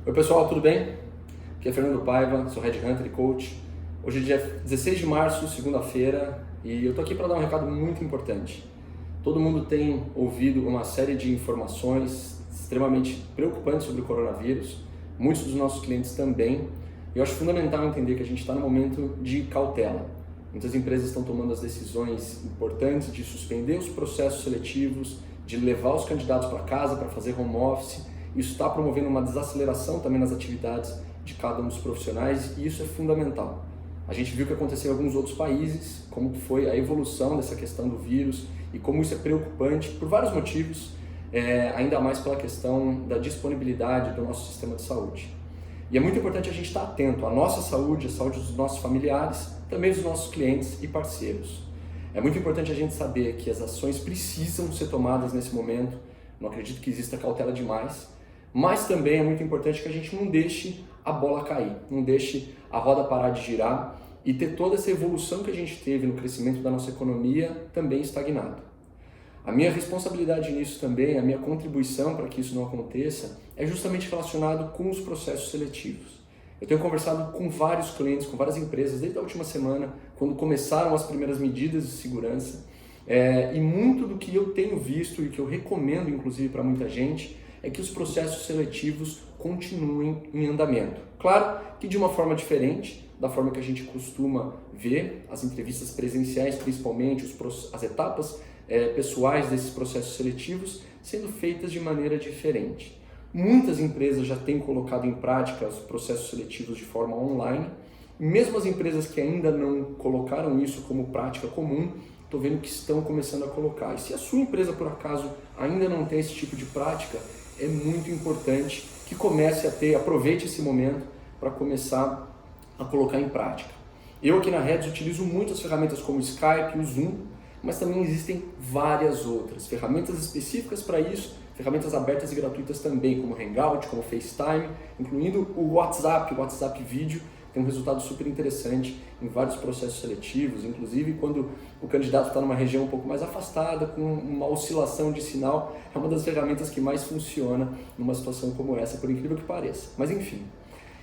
Oi pessoal, tudo bem? Aqui é Fernando Paiva, sou Red Hunter e Coach. Hoje é dia 16 de março, segunda-feira, e eu tô aqui para dar um recado muito importante. Todo mundo tem ouvido uma série de informações extremamente preocupantes sobre o coronavírus, muitos dos nossos clientes também, e eu acho fundamental entender que a gente está num momento de cautela. Muitas empresas estão tomando as decisões importantes de suspender os processos seletivos, de levar os candidatos para casa para fazer home office. Isso está promovendo uma desaceleração também nas atividades de cada um dos profissionais e isso é fundamental. A gente viu o que aconteceu em alguns outros países, como foi a evolução dessa questão do vírus e como isso é preocupante por vários motivos, ainda mais pela questão da disponibilidade do nosso sistema de saúde. E é muito importante a gente estar atento à nossa saúde, à saúde dos nossos familiares, também dos nossos clientes e parceiros. É muito importante a gente saber que as ações precisam ser tomadas nesse momento, não acredito que exista cautela demais, mas também é muito importante que a gente não deixe a bola cair, não deixe a roda parar de girar e ter toda essa evolução que a gente teve no crescimento da nossa economia também estagnada. A minha responsabilidade nisso também, a minha contribuição para que isso não aconteça, é justamente relacionado com os processos seletivos. Eu tenho conversado com vários clientes, com várias empresas, desde a última semana, quando começaram as primeiras medidas de segurança, e muito do que eu tenho visto e que eu recomendo, inclusive, para muita gente, é que os processos seletivos continuem em andamento. Claro que de uma forma diferente, da forma que a gente costuma ver, as entrevistas presenciais, principalmente, as etapas pessoais desses processos seletivos, sendo feitas de maneira diferente. Muitas empresas já têm colocado em prática os processos seletivos de forma online, e mesmo as empresas que ainda não colocaram isso como prática comum, estou vendo que estão começando a colocar. E se a sua empresa, por acaso, ainda não tem esse tipo de prática, é muito importante que comece a ter, aproveite esse momento para começar a colocar em prática. Eu aqui na Reds utilizo muitas ferramentas como o Skype, o Zoom, mas também existem várias outras ferramentas específicas para isso, ferramentas abertas e gratuitas também, como Hangout, como FaceTime, incluindo o WhatsApp Vídeo, tem um resultado super interessante em vários processos seletivos, inclusive quando o candidato está numa região um pouco mais afastada, com uma oscilação de sinal, é uma das ferramentas que mais funciona numa situação como essa, por incrível que pareça. Mas enfim,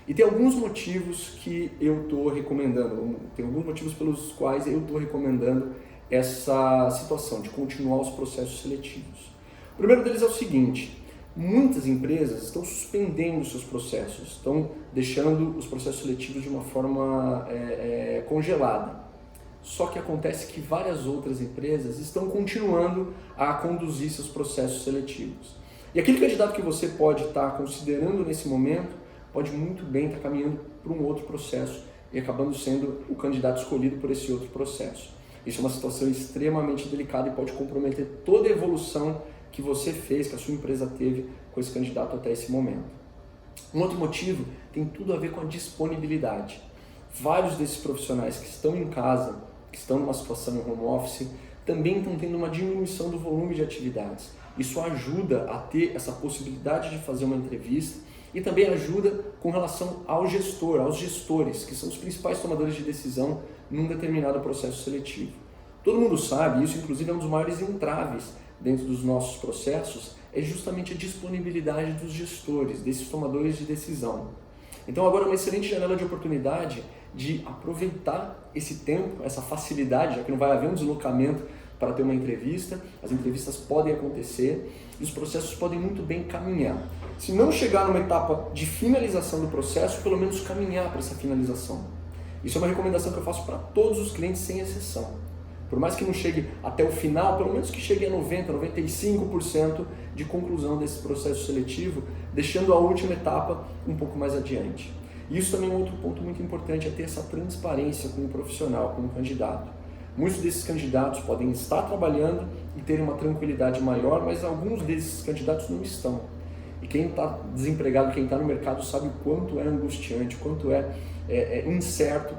e tem alguns motivos que eu estou recomendando, tem alguns motivos pelos quais eu estou recomendando essa situação de continuar os processos seletivos. O primeiro deles é o seguinte: muitas empresas estão suspendendo seus processos, estão deixando os processos seletivos de uma forma congelada. Só que acontece que várias outras empresas estão continuando a conduzir seus processos seletivos. E aquele candidato que você pode estar considerando nesse momento, pode muito bem estar caminhando para um outro processo e acabando sendo o candidato escolhido por esse outro processo. Isso é uma situação extremamente delicada e pode comprometer toda a evolução que você fez, que a sua empresa teve com esse candidato até esse momento. Um outro motivo tem tudo a ver com a disponibilidade. Vários desses profissionais que estão em casa, que estão numa situação em home office, também estão tendo uma diminuição do volume de atividades. Isso ajuda a ter essa possibilidade de fazer uma entrevista e também ajuda com relação ao gestor, aos gestores, que são os principais tomadores de decisão num determinado processo seletivo. Todo mundo sabe, isso inclusive é um dos maiores entraves dentro dos nossos processos, é justamente a disponibilidade dos gestores, desses tomadores de decisão. Então agora é uma excelente janela de oportunidade de aproveitar esse tempo, essa facilidade, já que não vai haver um deslocamento para ter uma entrevista, as entrevistas podem acontecer e os processos podem muito bem caminhar. Se não chegar numa etapa de finalização do processo, pelo menos caminhar para essa finalização. Isso é uma recomendação que eu faço para todos os clientes sem exceção. Por mais que não chegue até o final, pelo menos que chegue a 90%, 95% de conclusão desse processo seletivo, deixando a última etapa um pouco mais adiante. E isso também é um outro ponto muito importante, é ter essa transparência com o profissional, com o candidato. Muitos desses candidatos podem estar trabalhando e terem uma tranquilidade maior, mas alguns desses candidatos não estão. E quem está desempregado, quem está no mercado, sabe o quanto é angustiante, o quanto é incerto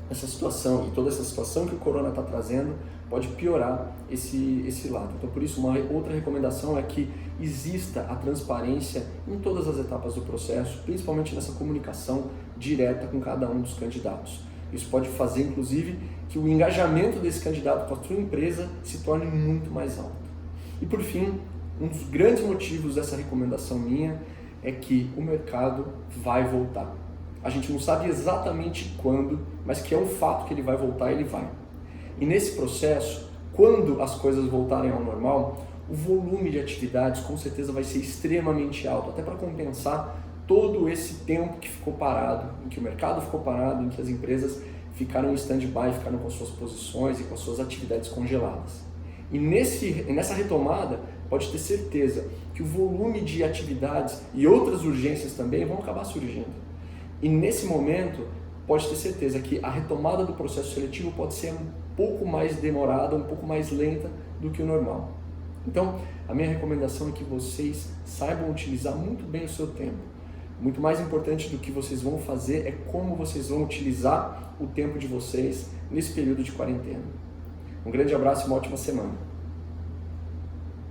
essa situação, e toda essa situação que o corona está trazendo pode piorar esse lado. Então, por isso, uma outra recomendação é que exista a transparência em todas as etapas do processo, principalmente nessa comunicação direta com cada um dos candidatos. Isso pode fazer, inclusive, que o engajamento desse candidato com a sua empresa se torne muito mais alto. E, por fim, um dos grandes motivos dessa recomendação minha é que o mercado vai voltar. A gente não sabe exatamente quando, mas que é um fato que ele vai voltar, ele vai. E nesse processo, quando as coisas voltarem ao normal, o volume de atividades com certeza vai ser extremamente alto, até para compensar todo esse tempo que ficou parado, em que o mercado ficou parado, em que as empresas ficaram em stand-by, ficaram com suas posições e com as suas atividades congeladas. E nessa retomada, pode ter certeza que o volume de atividades e outras urgências também vão acabar surgindo. E nesse momento, pode ter certeza que a retomada do processo seletivo pode ser um pouco mais demorada, um pouco mais lenta do que o normal. Então, a minha recomendação é que vocês saibam utilizar muito bem o seu tempo. Muito mais importante do que vocês vão fazer é como vocês vão utilizar o tempo de vocês nesse período de quarentena. Um grande abraço e uma ótima semana.